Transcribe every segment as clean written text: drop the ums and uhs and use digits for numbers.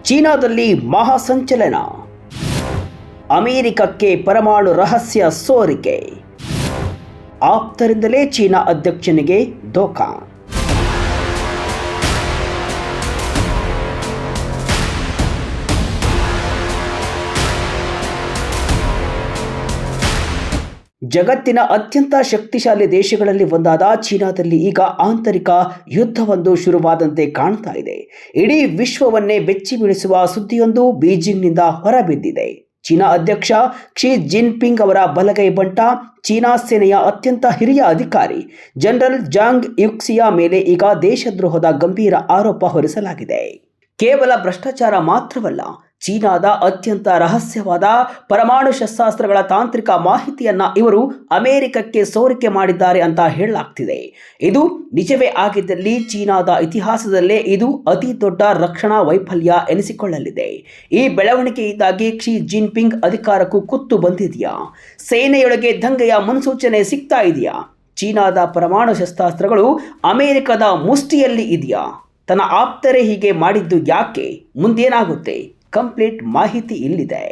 ಚೀನಾದಲ್ಲಿ ಮಹಾಸಂಚಲನ. ಅಮೆರಿಕಕ್ಕೆ ಪರಮಾಣು ರಹಸ್ಯ ಸೋರಿಕೆ. ಆಪ್ತರಿಂದಲೇ ಚೀನಾ ಅಧ್ಯಕ್ಷನಿಗೆ ಧೋಕಾ. ಜಗತ್ತಿನ ಅತ್ಯಂತ ಶಕ್ತಿಶಾಲಿ ದೇಶಗಳಲ್ಲಿ ಒಂದಾದ ಚೀನಾದಲ್ಲಿ ಈಗ ಆಂತರಿಕ ಯುದ್ಧವೊಂದು ಶುರುವಾದಂತೆ ಕಾಣ್ತಾ ಇದೆ. ಇಡೀ ವಿಶ್ವವನ್ನೇ ಬೆಚ್ಚಿ ಬೀಳಿಸುವ ಸುದ್ದಿಯೊಂದು ಬೀಜಿಂಗ್ನಿಂದ ಹೊರಬಿದ್ದಿದೆ. ಚೀನಾ ಅಧ್ಯಕ್ಷ ಕ್ಸಿ ಜಿನ್ಪಿಂಗ್ ಅವರ ಬಲಗೈ ಬಂಟ, ಚೀನಾ ಸೇನೆಯ ಅತ್ಯಂತ ಹಿರಿಯ ಅಧಿಕಾರಿ ಜನರಲ್ ಜಾಂಗ್ ಯುಕ್ಸಿಯ ಮೇಲೆ ಈಗ ದೇಶದ್ರೋಹದ ಗಂಭೀರ ಆರೋಪ ಹೊರಿಸಲಾಗಿದೆ. ಕೇವಲ ಭ್ರಷ್ಟಾಚಾರ ಮಾತ್ರವಲ್ಲ, ಚೀನಾದ ಅತ್ಯಂತ ರಹಸ್ಯವಾದ ಪರಮಾಣು ಶಸ್ತ್ರಾಸ್ತ್ರಗಳ ತಾಂತ್ರಿಕ ಮಾಹಿತಿಯನ್ನ ಇವರು ಅಮೆರಿಕಕ್ಕೆ ಸೋರಿಕೆ ಮಾಡಿದ್ದಾರೆ ಅಂತ ಹೇಳಲಾಗ್ತಿದೆ. ಇದು ನಿಜವೇ ಆಗಿದ್ದಲ್ಲಿ ಚೀನಾದ ಇತಿಹಾಸದಲ್ಲೇ ಇದು ಅತಿ ದೊಡ್ಡ ರಕ್ಷಣಾ ವೈಫಲ್ಯ ಎನಿಸಿಕೊಳ್ಳಲಿದೆ. ಈ ಬೆಳವಣಿಗೆಯಿಂದಾಗಿ ಕ್ಸಿ ಜಿನ್ಪಿಂಗ್ ಅಧಿಕಾರಕ್ಕೂ ಕುತ್ತು ಬಂದಿದೆಯಾ? ಸೇನೆಯೊಳಗೆ ದಂಗೆಯ ಮುನ್ಸೂಚನೆ ಸಿಗ್ತಾ ಇದೆಯಾ? ಚೀನಾದ ಪರಮಾಣು ಶಸ್ತ್ರಾಸ್ತ್ರಗಳು ಅಮೆರಿಕದ ಮುಷ್ಟಿಯಲ್ಲಿ ಇದೆಯಾ? ತನ್ನ ಆಪ್ತರೇ ಹೀಗೆ ಮಾಡಿದ್ದು ಯಾಕೆ? ಮುಂದೇನಾಗುತ್ತೆ? ಕಂಪ್ಲೀಟ್ ಮಾಹಿತಿ ಇಲ್ಲಿದೆ.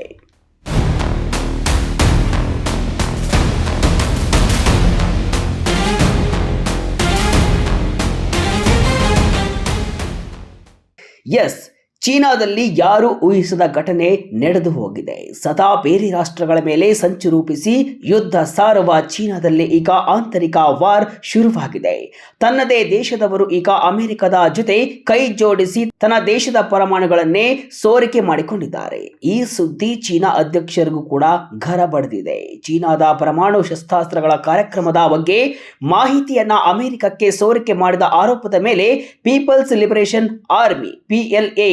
ಎಸ್, ಚೀನಾದಲ್ಲಿ ಯಾರು ಊಹಿಸದ ಘಟನೆ ನಡೆದು ಹೋಗಿದೆ. ಸದಾ ಬೇರೆ ರಾಷ್ಟ್ರಗಳ ಮೇಲೆ ಸಂಚು ರೂಪಿಸಿ ಯುದ್ಧ ಸಾರುವ ಚೀನಾದಲ್ಲಿ ಈಗ ಆಂತರಿಕ ವಾರ್ ಶುರುವಾಗಿದೆ. ತನ್ನದೇ ದೇಶದವರು ಈಗ ಅಮೆರಿಕದ ಜೊತೆ ಕೈ ಜೋಡಿಸಿ ತನ್ನ ದೇಶದ ಪರಮಾಣುಗಳನ್ನೇ ಸೋರಿಕೆ ಮಾಡಿಕೊಂಡಿದ್ದಾರೆ. ಈ ಸುದ್ದಿ ಚೀನಾ ಅಧ್ಯಕ್ಷರಿಗೂ ಕೂಡ ಘರ ಬಡಿದಿದೆ. ಚೀನಾದ ಪರಮಾಣು ಶಸ್ತ್ರಾಸ್ತ್ರಗಳ ಕಾರ್ಯಕ್ರಮದ ಬಗ್ಗೆ ಮಾಹಿತಿಯನ್ನ ಅಮೆರಿಕಕ್ಕೆ ಸೋರಿಕೆ ಮಾಡಿದ ಆರೋಪದ ಮೇಲೆ ಪೀಪಲ್ಸ್ ಲಿಬರೇಷನ್ ಆರ್ಮಿ PLA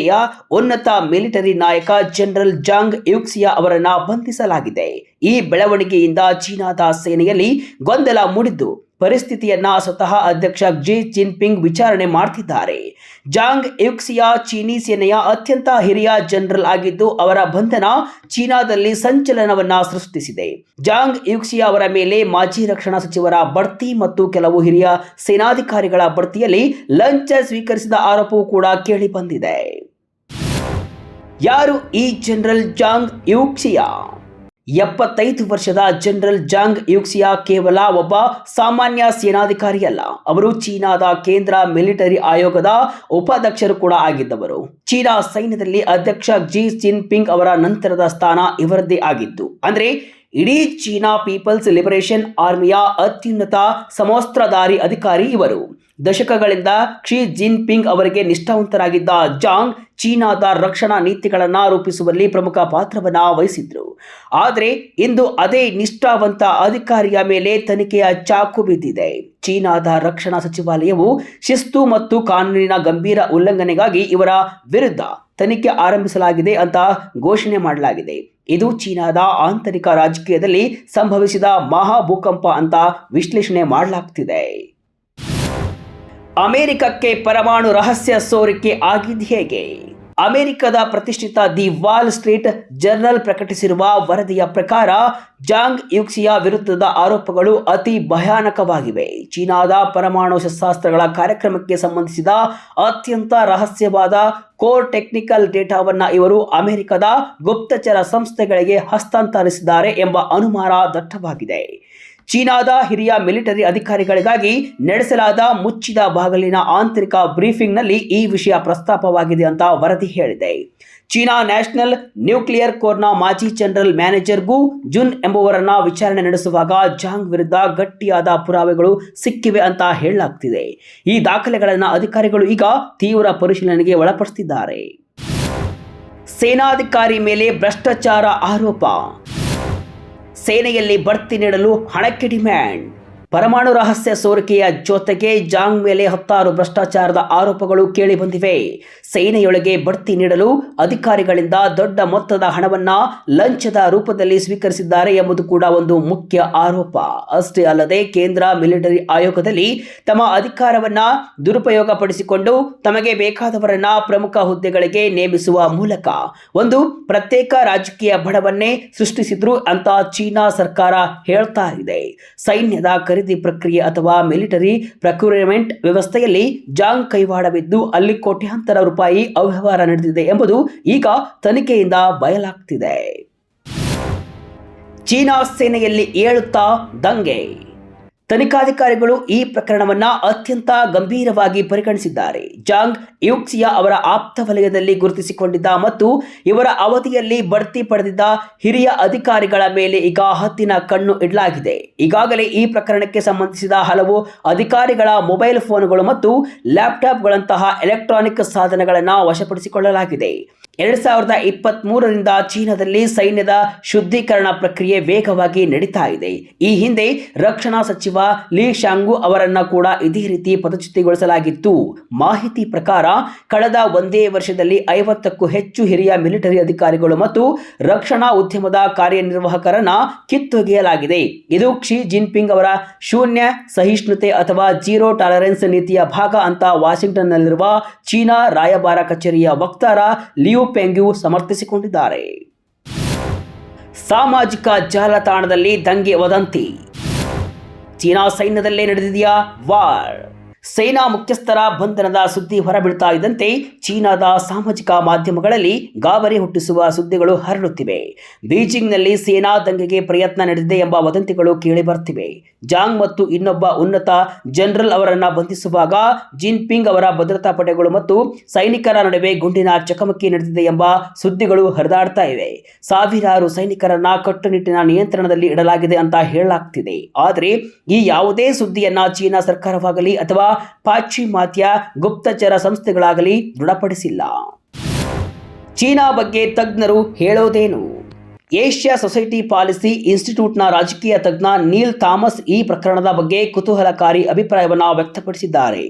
ಉನ್ನತ ಮಿಲಿಟರಿ ನಾಯಕ ಜನರಲ್ ಜಾಂಗ್ ಯುಕ್ಸಿಯಾ ಅವರನ್ನ ಬಂಧಿಸಲಾಗಿದೆ. ಈ ಬೆಳವಣಿಗೆಯಿಂದ ಚೀನಾದ ಸೇನೆಯಲ್ಲಿ ಗೊಂದಲ ಮೂಡಿದ್ದು ಪರಿಸ್ಥಿತಿಯನ್ನ ಸ್ವತಃ ಅಧ್ಯಕ್ಷ ಕ್ಸಿ ಜಿನ್ಪಿಂಗ್ ವಿಚಾರಣೆ ಮಾಡ್ತಿದ್ದಾರೆ. ಜಾಂಗ್ ಯುಕ್ಸಿಯಾ ಚೀನಿ ಸೇನೆಯ ಅತ್ಯಂತ ಹಿರಿಯ ಜನರಲ್ ಆಗಿದ್ದು ಅವರ ಬಂಧನ ಚೀನಾದಲ್ಲಿ ಸಂಚಲನವನ್ನ ಸೃಷ್ಟಿಸಿದೆ. ಜಾಂಗ್ ಯುಕ್ಸಿಯಾ ಅವರ ಮೇಲೆ ಮಾಜಿ ರಕ್ಷಣಾ ಸಚಿವರ ಬಡ್ತಿ ಮತ್ತು ಕೆಲವು ಹಿರಿಯ ಸೇನಾಧಿಕಾರಿಗಳ ಬಡ್ತಿಯಲ್ಲಿ ಲಂಚ ಸ್ವೀಕರಿಸಿದ ಆರೋಪವೂ ಕೂಡ ಕೇಳಿ ಬಂದಿದೆ. ಯಾರು ಈ ಜನರಲ್ ಜಾಂಗ್ ಯುಕ್ಸಿಯಾ? 75 ವರ್ಷದ ಜನರಲ್ ಜಾಂಗ್ ಯುಕ್ಸಿಯಾ ಕೇವಲ ಒಬ್ಬ ಸಾಮಾನ್ಯ ಸೇನಾಧಿಕಾರಿಯಲ್ಲ, ಅವರು ಚೀನಾದ ಕೇಂದ್ರ ಮಿಲಿಟರಿ ಆಯೋಗದ ಉಪಾಧ್ಯಕ್ಷರು ಕೂಡ ಆಗಿದ್ದವರು. ಚೀನಾ ಸೈನ್ಯದಲ್ಲಿ ಅಧ್ಯಕ್ಷ ಕ್ಸಿ ಜಿನ್ಪಿಂಗ್ ಅವರ ನಂತರದ ಸ್ಥಾನ ಇವರದ್ದೇ ಆಗಿದ್ದು, ಅಂದ್ರೆ ಇಡೀ ಚೀನಾ ಪೀಪಲ್ಸ್ ಲಿಬರೇಷನ್ ಆರ್ಮಿಯ ಅತ್ಯುನ್ನತ ಸಮವಸ್ತ್ರಧಾರಿ ಅಧಿಕಾರಿ ಇವರು. ದಶಕಗಳಿಂದ ಕ್ಸಿ ಜಿನ್ಪಿಂಗ್ ಅವರಿಗೆ ನಿಷ್ಠಾವಂತರಾಗಿದ್ದ ಜಾಂಗ್ ಚೀನಾದ ರಕ್ಷಣಾ ನೀತಿಗಳನ್ನು ರೂಪಿಸುವಲ್ಲಿ ಪ್ರಮುಖ ಪಾತ್ರವನ್ನ ವಹಿಸಿದ್ರು. ಆದರೆ ಇಂದು ಅದೇ ನಿಷ್ಠಾವಂತ ಅಧಿಕಾರಿಯ ಮೇಲೆ ತನಿಖೆಯ ಚಾಕು ಬಿದ್ದಿದೆ. ಚೀನಾದ ರಕ್ಷಣಾ ಸಚಿವಾಲಯವು ಶಿಸ್ತು ಮತ್ತು ಕಾನೂನಿನ ಗಂಭೀರ ಉಲ್ಲಂಘನೆಗಾಗಿ ಇವರ ವಿರುದ್ಧ ತನಿಖೆ ಆರಂಭಿಸಲಾಗಿದೆ ಅಂತ ಘೋಷಣೆ ಮಾಡಲಾಗಿದೆ. ಇದು ಚೀನಾದ ಆಂತರಿಕ ರಾಜಕೀಯದಲ್ಲಿ ಸಂಭವಿಸಿದ ಮಹಾ ಭೂಕಂಪ ಅಂತ ವಿಶ್ಲೇಷಣೆ ಮಾಡಲಾಗ್ತಿದೆ. ಅಮೆರಿಕಕ್ಕೆ ಪರಮಾಣು ರಹಸ್ಯ ಸೋರಿಕೆ ಆಗಿದ್ದು ಹೇಗೆ? ಅಮೆರಿಕದ ಪ್ರತಿಷ್ಠಿತ ದಿ ವಾಲ್ ಸ್ಟ್ರೀಟ್ ಜರ್ನಲ್ ಪ್ರಕಟಿಸಿರುವ ವರದಿಯ ಪ್ರಕಾರ ಜಾಂಗ್ ಯುಕ್ಸಿಯಾ ವಿರುದ್ಧದ ಆರೋಪಗಳು ಅತಿ ಭಯಾನಕವಾಗಿವೆ. ಚೀನಾದ ಪರಮಾಣು ಶಸ್ತ್ರಾಸ್ತ್ರಗಳ ಕಾರ್ಯಕ್ರಮಕ್ಕೆ ಸಂಬಂಧಿಸಿದ ಅತ್ಯಂತ ರಹಸ್ಯವಾದ ಕೋರ್ ಟೆಕ್ನಿಕಲ್ ಡೇಟಾವನ್ನ ಇವರು ಅಮೆರಿಕದ ಗುಪ್ತಚರ ಸಂಸ್ಥೆಗಳಿಗೆ ಹಸ್ತಾಂತರಿಸಿದ್ದಾರೆ ಎಂಬ ಅನುಮಾನ ದಟ್ಟವಾಗಿದೆ. ಚೀನಾದ ಹಿರಿಯ ಮಿಲಿಟರಿ ಅಧಿಕಾರಿಗಳಿಗಾಗಿ ನಡೆಸಲಾದ ಮುಚ್ಚಿದ ಬಾಗಿಲಿನ ಆಂತರಿಕ ಬ್ರೀಫಿಂಗ್ನಲ್ಲಿ ಈ ವಿಷಯ ಪ್ರಸ್ತಾಪವಾಗಿದೆ ಅಂತ ವರದಿ ಹೇಳಿದೆ. ಚೀನಾ ನ್ಯಾಷನಲ್ ನ್ಯೂಕ್ಲಿಯರ್ ಕೋರ್ನ ಮಾಜಿ ಜನರಲ್ ಮ್ಯಾನೇಜರ್ ಗು ಜುನ್ ಎಂಬುವರನ್ನ ವಿಚಾರಣೆ ನಡೆಸುವಾಗ ಜಾಂಗ್ ವಿರುದ್ಧ ಗಟ್ಟಿಯಾದ ಪುರಾವೆಗಳು ಸಿಕ್ಕಿವೆ ಅಂತ ಹೇಳಲಾಗ್ತಿದೆ. ಈ ದಾಖಲೆಗಳನ್ನು ಅಧಿಕಾರಿಗಳು ಈಗ ತೀವ್ರ ಪರಿಶೀಲನೆಗೆ ಒಳಪಡಿಸುತ್ತಿದ್ದಾರೆ. ಸೇನಾಧಿಕಾರಿ ಮೇಲೆ ಭ್ರಷ್ಟಾಚಾರ ಆರೋಪ. ಸೇನೆಯಲ್ಲಿ ಬಡ್ತಿ ನೀಡಲು ಹಣಕ್ಕೆ ಡಿಮ್ಯಾಂಡ್. ಪರಮಾಣು ರಹಸ್ಯ ಸೋರಿಕೆಯ ಜೊತೆಗೆ ಜಾಂಗ್ ಮೇಲೆ 10 ಭ್ರಷ್ಟಾಚಾರದ ಆರೋಪಗಳು ಕೇಳಿ ಬಂದಿವೆ. ಸೇನೆಯೊಳಗೆ ಬಡ್ತಿ ನೀಡಲು ಅಧಿಕಾರಿಗಳಿಂದ ದೊಡ್ಡ ಮೊತ್ತದ ಹಣವನ್ನ ಲಂಚದ ರೂಪದಲ್ಲಿ ಸ್ವೀಕರಿಸಿದ್ದಾರೆ ಎಂಬುದು ಕೂಡ ಒಂದು ಮುಖ್ಯ ಆರೋಪ. ಅಷ್ಟೇ ಅಲ್ಲದೆ ಕೇಂದ್ರ ಮಿಲಿಟರಿ ಆಯೋಗದಲ್ಲಿ ತಮ್ಮ ಅಧಿಕಾರವನ್ನ ದುರುಪಯೋಗಪಡಿಸಿಕೊಂಡು ತಮಗೆ ಬೇಕಾದವರನ್ನ ಪ್ರಮುಖ ಹುದ್ದೆಗಳಿಗೆ ನೇಮಿಸುವ ಮೂಲಕ ಒಂದು ಪ್ರತ್ಯೇಕ ರಾಜಕೀಯ ಬಣವನ್ನೇ ಸೃಷ್ಟಿಸಿದ್ರು ಅಂತ ಚೀನಾ ಸರ್ಕಾರ ಹೇಳ್ತಾ ಇದೆ. ಸೈನ್ಯದ ಖರೀದಿ ಖರೀದಿ ಪ್ರಕ್ರಿಯೆ ಅಥವಾ ಮಿಲಿಟರಿ ಪ್ರೊಕ್ಯೂರ್ಮೆಂಟ್ ವ್ಯವಸ್ಥೆಯಲ್ಲಿ ಜಾಂಗ್ ಕೈವಾಡವಿದ್ದು ಅಲ್ಲಿ ಕೋಟ್ಯಾಂತರ ರೂಪಾಯಿ ಅವ್ಯವಹಾರ ನಡೆದಿದೆ ಎಂಬುದು ಈಗ ತನಿಖೆಯಿಂದ ಬಯಲಾಗ್ತಿದೆ. ಚೀನಾ ಸೇನೆಯಲ್ಲಿ ಏಳುತ್ತಾ ದಂಗೆ. ತನಿಖಾಧಿಕಾರಿಗಳು ಈ ಪ್ರಕರಣವನ್ನ ಅತ್ಯಂತ ಗಂಭೀರವಾಗಿ ಪರಿಗಣಿಸಿದ್ದಾರೆ. ಜಾಂಗ್ ಯುಕ್ಸಿಯಾ ಅವರ ಆಪ್ತ ವಲಯದಲ್ಲಿ ಗುರುತಿಸಿಕೊಂಡಿದ್ದ ಮತ್ತು ಇವರ ಅವಧಿಯಲ್ಲಿ ಬಡ್ತಿ ಪಡೆದಿದ್ದ ಹಿರಿಯ ಅಧಿಕಾರಿಗಳ ಮೇಲೆ ಈಗ ಹದ್ದಿನ ಕಣ್ಣು ಇಡಲಾಗಿದೆ. ಈಗಾಗಲೇ ಈ ಪ್ರಕರಣಕ್ಕೆ ಸಂಬಂಧಿಸಿದ ಹಲವು ಅಧಿಕಾರಿಗಳ ಮೊಬೈಲ್ ಫೋನ್ಗಳು ಮತ್ತು ಲ್ಯಾಪ್ಟಾಪ್ಗಳಂತಹ ಎಲೆಕ್ಟ್ರಾನಿಕ್ ಸಾಧನಗಳನ್ನು ವಶಪಡಿಸಿಕೊಳ್ಳಲಾಗಿದೆ. 2023ರಿಂದ ಚೀನಾದಲ್ಲಿ ಸೈನ್ಯದ ಶುದ್ಧೀಕರಣ ಪ್ರಕ್ರಿಯೆ ವೇಗವಾಗಿ ನಡೀತಾ ಇದೆ. ಈ ಹಿಂದೆ ರಕ್ಷಣಾ ಸಚಿವ ಲಿ ಶಾಂಗು ಅವರನ್ನ ಕೂಡ ಇದೇ ರೀತಿ ಪದಚ್ಯುತಿಗೊಳಿಸಲಾಗಿತ್ತು. ಮಾಹಿತಿ ಪ್ರಕಾರ ಕಳೆದ ಒಂದೇ ವರ್ಷದಲ್ಲಿ 50ಕ್ಕೂ ಹೆಚ್ಚು ಹಿರಿಯ ಮಿಲಿಟರಿ ಅಧಿಕಾರಿಗಳು ಮತ್ತು ರಕ್ಷಣಾ ಉದ್ಯಮದ ಕಾರ್ಯನಿರ್ವಾಹಕರನ್ನ ಕಿತ್ತೊಗೆಯಲಾಗಿದೆ. ಇದು ಕ್ಸಿ ಜಿನ್ಪಿಂಗ್ ಅವರ ಶೂನ್ಯ ಸಹಿಷ್ಣುತೆ ಅಥವಾ ಜೀರೋ ಟಾಲರೆನ್ಸ್ ನೀತಿಯ ಭಾಗ ಅಂತ ವಾಷಿಂಗ್ಟನ್ನಲ್ಲಿರುವ ಚೀನಾ ರಾಯಭಾರ ಕಚೇರಿಯ ವಕ್ತಾರ ಲಿಯು ಪೆಂಗ್ಯು ಸಮರ್ಥಿಸಿಕೊಂಡಿದ್ದಾರೆ. ಸಾಮಾಜಿಕ ಜಾಲತಾಣದಲ್ಲಿ ದಂಗೆ ವದಂತಿ. ಚೀನಾ ಸೈನ್ಯದಲ್ಲೇ ನಡೆದಿದೆಯಾ ವಾರ್? ಸೇನಾ ಮುಖ್ಯಸ್ಥರ ಬಂಧನದ ಸುದ್ದಿ ಹೊರಬೀಳ್ತಾ ಇದ್ದಂತೆ ಚೀನಾದ ಸಾಮಾಜಿಕ ಮಾಧ್ಯಮಗಳಲ್ಲಿ ಗಾಬರಿ ಹುಟ್ಟಿಸುವ ಸುದ್ದಿಗಳು ಹರಡುತ್ತಿವೆ. ಬೀಜಿಂಗ್ನಲ್ಲಿ ಸೇನಾ ದಂಗೆಗೆ ಪ್ರಯತ್ನ ನಡೆದಿದೆ ಎಂಬ ವದಂತಿಗಳು ಕೇಳಿ ಬರ್ತಿವೆ. ಜಾಂಗ್ ಮತ್ತು ಇನ್ನೊಬ್ಬ ಉನ್ನತ ಜನರಲ್ ಅವರನ್ನ ಬಂಧಿಸುವಾಗ ಜಿನ್ಪಿಂಗ್ ಅವರ ಭದ್ರತಾ ಪಡೆಗಳು ಮತ್ತು ಸೈನಿಕರ ನಡುವೆ ಗುಂಡಿನ ಚಕಮಕಿ ನಡೆದಿದೆ ಎಂಬ ಸುದ್ದಿಗಳು ಹರಿದಾಡ್ತಾ ಇವೆ. ಸಾವಿರಾರು ಸೈನಿಕರನ್ನ ಕಟ್ಟುನಿಟ್ಟಿನ ನಿಯಂತ್ರಣದಲ್ಲಿ ಇಡಲಾಗಿದೆ ಅಂತ ಹೇಳಲಾಗ್ತಿದೆ. ಆದರೆ ಈ ಯಾವುದೇ ಸುದ್ದಿಯನ್ನ ಚೀನಾ ಸರ್ಕಾರವಾಗಲಿ ಅಥವಾ ಪಾಶ್ಚಿಮಾತ್ಯ ಗುಪ್ತಚರ ಸಂಸ್ಥೆಗಳಾಗಲಿ ದೃಢಪಡಿಸಿಲ್ಲ. ಚೀನಾ ಬಗ್ಗೆ ತಜ್ಞರು ಹೇಳೋದೇನು? ಏಷ್ಯಾ ಸೊಸೈಟಿ ಪಾಲಿಸಿ ಇನ್ಸ್ಟಿಟ್ಯೂಟ್ನ ರಾಜಕೀಯ ತಜ್ಞ ನೀಲ್ ಥಾಮಸ್ ಈ ಪ್ರಕರಣದ ಬಗ್ಗೆ ಕುತೂಹಲಕಾರಿ ಅಭಿಪ್ರಾಯವನ್ನು ವ್ಯಕ್ತಪಡಿಸಿದ್ದಾರೆ.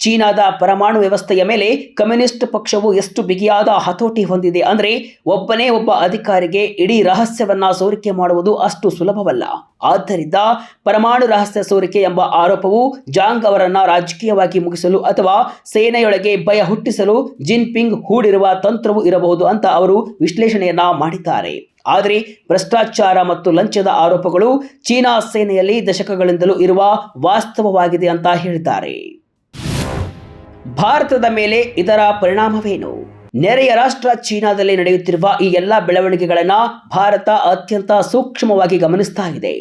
ಚೀನಾದ ಪರಮಾಣು ವ್ಯವಸ್ಥೆಯ ಮೇಲೆ ಕಮ್ಯುನಿಸ್ಟ್ ಪಕ್ಷವು ಎಷ್ಟು ಬಿಗಿಯಾದ ಹತೋಟಿ ಹೊಂದಿದೆ ಅಂದರೆ ಒಬ್ಬನೇ ಒಬ್ಬ ಅಧಿಕಾರಿಗೆ ಇಡೀ ರಹಸ್ಯವನ್ನ ಸೋರಿಕೆ ಮಾಡುವುದು ಅಷ್ಟು ಸುಲಭವಲ್ಲ. ಆದ್ದರಿಂದ ಪರಮಾಣು ರಹಸ್ಯ ಸೋರಿಕೆ ಎಂಬ ಆರೋಪವು ಜಾಂಗ್ ಅವರನ್ನ ರಾಜಕೀಯವಾಗಿ ಮುಗಿಸಲು ಅಥವಾ ಸೇನೆಯೊಳಗೆ ಭಯ ಹುಟ್ಟಿಸಲು ಜಿನ್ಪಿಂಗ್ ಹೂಡಿರುವ ತಂತ್ರವೂ ಇರಬಹುದು ಅಂತ ಅವರು ವಿಶ್ಲೇಷಣೆಯನ್ನ ಮಾಡಿದ್ದಾರೆ. ಆದರೆ ಭ್ರಷ್ಟಾಚಾರ ಮತ್ತು ಲಂಚದ ಆರೋಪಗಳು ಚೀನಾ ಸೇನೆಯಲ್ಲಿ ದಶಕಗಳಿಂದಲೂ ಇರುವ ವಾಸ್ತವವಾಗಿದೆ ಅಂತ ಹೇಳಿದ್ದಾರೆ. ಭಾರತದ ಮೇಲೆ ಇದರ ಪರಿಣಾಮವೇನು? ನೆರೆಯ ರಾಷ್ಟ್ರ ಚೀನಾದಲ್ಲಿ ನಡೆಯುತ್ತಿರುವ ಈ ಎಲ್ಲ ಬೆಳವಣಿಗೆಗಳನ್ನು ಭಾರತ ಅತ್ಯಂತ ಸೂಕ್ಷ್ಮವಾಗಿ ಗಮನಿಸ್ತಾ ಇದೆ.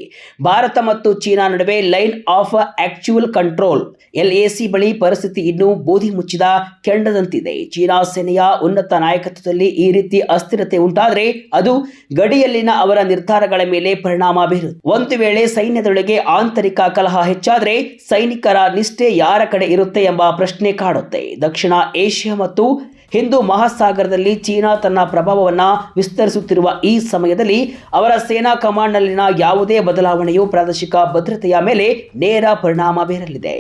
ಭಾರತ ಮತ್ತು ಚೀನಾ ನಡುವೆ line of actual control LAC ಬಳಿ ಪರಿಸ್ಥಿತಿ ಇನ್ನೂ ಬೂದಿ ಮುಚ್ಚಿದ ಕೆಂಡದಂತಿದೆ. ಚೀನಾ ಸೇನೆಯ ಉನ್ನತ ನಾಯಕತ್ವದಲ್ಲಿ ಈ ರೀತಿ ಅಸ್ಥಿರತೆ ಉಂಟಾದರೆ ಅದು ಗಡಿಯಲ್ಲಿನ ಅವರ ನಿರ್ಧಾರಗಳ ಮೇಲೆ ಪರಿಣಾಮ ಬೀರುತ್ತೆ. ಒಂದು ವೇಳೆ ಸೈನ್ಯದೊಳಗೆ ಆಂತರಿಕ ಕಲಹ ಹೆಚ್ಚಾದರೆ ಸೈನಿಕರ ನಿಷ್ಠೆ ಯಾರ ಕಡೆ ಇರುತ್ತೆ ಎಂಬ ಪ್ರಶ್ನೆ ಕಾಡುತ್ತೆ. ದಕ್ಷಿಣ ಏಷ್ಯಾ ಮತ್ತು ಹಿಂದೂ ಮಹಾಸಾಗರದಲ್ಲಿ ಚೀನಾ ತನ್ನ ಪ್ರಭಾವವನ್ನು ವಿಸ್ತರಿಸುತ್ತಿರುವ ಈ ಸಮಯದಲ್ಲಿ ಅವರ ಸೇನಾ ಕಮಾಂಡ್ನಲ್ಲಿನ ಯಾವುದೇ ಬದಲಾವಣೆಯು ಪ್ರಾದೇಶಿಕ ಭದ್ರತೆಯ ಮೇಲೆ ನೇರ ಪರಿಣಾಮ ಬೀರಲಿದೆ.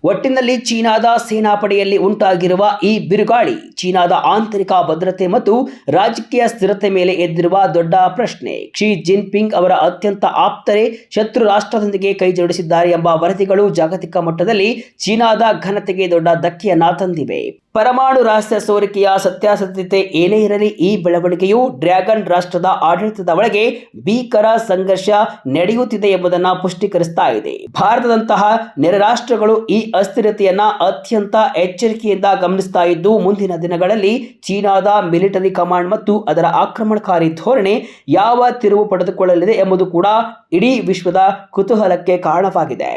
ಒಟ್ಟಿನಲ್ಲಿ ಚೀನಾದ ಸೇನಾಪಡೆಯಲ್ಲಿ ಉಂಟಾಗಿರುವ ಈ ಬಿರುಗಾಳಿ ಚೀನಾದ ಆಂತರಿಕ ಭದ್ರತೆ ಮತ್ತು ರಾಜಕೀಯ ಸ್ಥಿರತೆ ಮೇಲೆ ಎದ್ದಿರುವ ದೊಡ್ಡ ಪ್ರಶ್ನೆ. ಕ್ಸಿ ಜಿನ್ಪಿಂಗ್ ಅವರ ಅತ್ಯಂತ ಆಪ್ತರೇ ಶತ್ರು ರಾಷ್ಟ್ರದೊಂದಿಗೆ ಕೈ ಜೋಡಿಸಿದ್ದಾರೆ ಎಂಬ ವರದಿಗಳು ಜಾಗತಿಕ ಮಟ್ಟದಲ್ಲಿ ಚೀನಾದ ಘನತೆಗೆ ದೊಡ್ಡ ಧಕ್ಕೆಯನ್ನ ತಂದಿವೆ. ಪರಮಾಣು ರಹಸ್ಯ ಸೋರಿಕೆಯ ಸತ್ಯಾಸತ್ಯತೆ ಏನೇ ಇರಲಿ, ಈ ಬೆಳವಣಿಗೆಯು ಡ್ರ್ಯಾಗನ್ ರಾಷ್ಟ್ರದ ಆಡಳಿತದ ಒಳಗೆ ಭೀಕರ ಸಂಘರ್ಷ ನಡೆಯುತ್ತಿದೆ ಎಂಬುದನ್ನು ಪುಷ್ಟೀಕರಿಸ್ತಾ ಇದೆ. ಭಾರತದಂತಹ ನೆರೆ ರಾಷ್ಟ್ರಗಳು ಈ ಅಸ್ಥಿರತೆಯನ್ನ ಅತ್ಯಂತ ಎಚ್ಚರಿಕೆಯಿಂದ ಗಮನಿಸ್ತಾ ಇದ್ದು ಮುಂದಿನ ದಿನಗಳಲ್ಲಿ ಚೀನಾದ ಮಿಲಿಟರಿ ಕಮಾಂಡ್ ಮತ್ತು ಅದರ ಆಕ್ರಮಣಕಾರಿ ಧೋರಣೆ ಯಾವ ತಿರುವು ಪಡೆದುಕೊಳ್ಳಲಿದೆ ಎಂಬುದು ಕೂಡ ಇಡೀ ವಿಶ್ವದ ಕುತೂಹಲಕ್ಕೆ ಕಾರಣವಾಗಿದೆ.